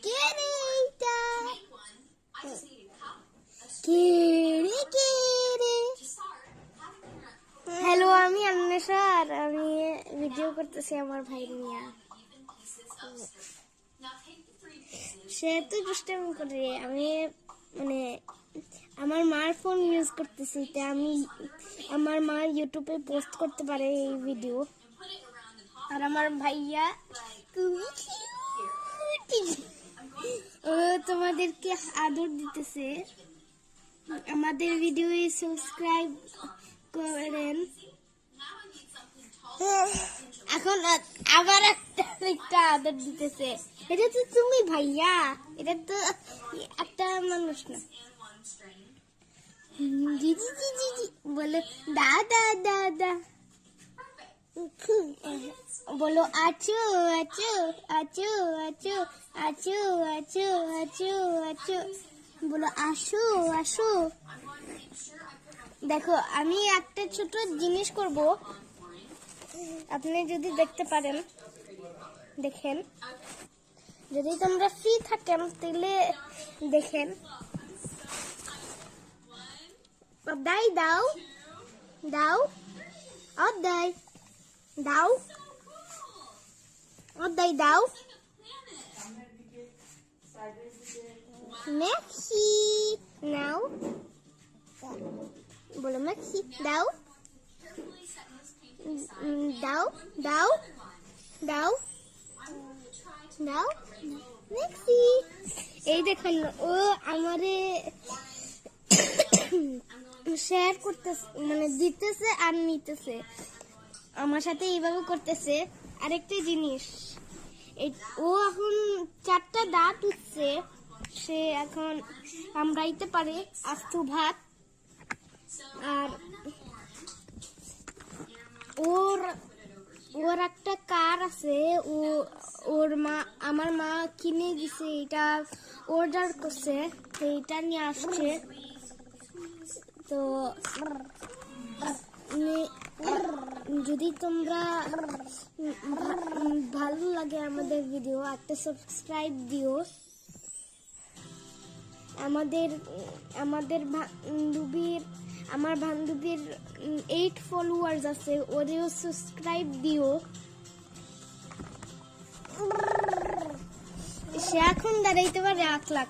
কে রে এটা? হ্যালো, আমি অন্বেষা আর আমি ভিডিও করতেছি আমার ভাই নিয়ে। সে তো দুষ্টামি করে, আমি মানে আমার মার ফোন ইউজ করতেছি, তাই আমি আমার মা ইউটিউবে পোস্ট করতে পারে এই ভিডিও। আর আমার ভাইয়া ও তোমাদেরকে আদর দিতেছে। আমাদের ভিডিও সাবস্ক্রাইব করেন। এখন আবার একটা আদর দিতেছে। এটা তো তুমি ভাইয়া, এটা তো একটা মানুষ না। জি জি জি জি জি বলো দাদা দাদা, বলো আচু আচু আচু আচু আচু আচু আচু আচু, বলো আসো আসো। দেখো আমি একটা ছোট জিনিস করব, আপনি যদি দেখতে পারেন দেখেন, যদি তোমরা ফ্রি থাকেন তাহলে দেখেন। দাই দাও দাও অদাই দাও অদাই দাও। মেক্সি নাও, বলো মেক্সি দাও দাও দাও দাও দাও মেক্সি। এই দেখেন ও আমারে শেয়ার করতেছে, মানে দিতেছে আর নিতেছে, আমার সাথে এইভাবে করতেছে। আরেকটা জিনিস, ও এখন 4টা দাঁত উঠছে, সে এখন কামড়াইতে পারে আস্ত ভাত। আর ওর একটা কার আছে, ওর মা, আমার মা কিনে দিছে, এটা অর্ডার করছে, এটা নিয়ে আসছে। তো যদি তোমরা ভালো লাগে আমাদের ভিডিও, একটা সাবস্ক্রাইব দিও। আমার বান্ধবীর 8 ফলোয়ার্স আছে, ওরেও সাবস্ক্রাইব দিও। সে এখন দাঁড়াইতে পারে 8 লাখ।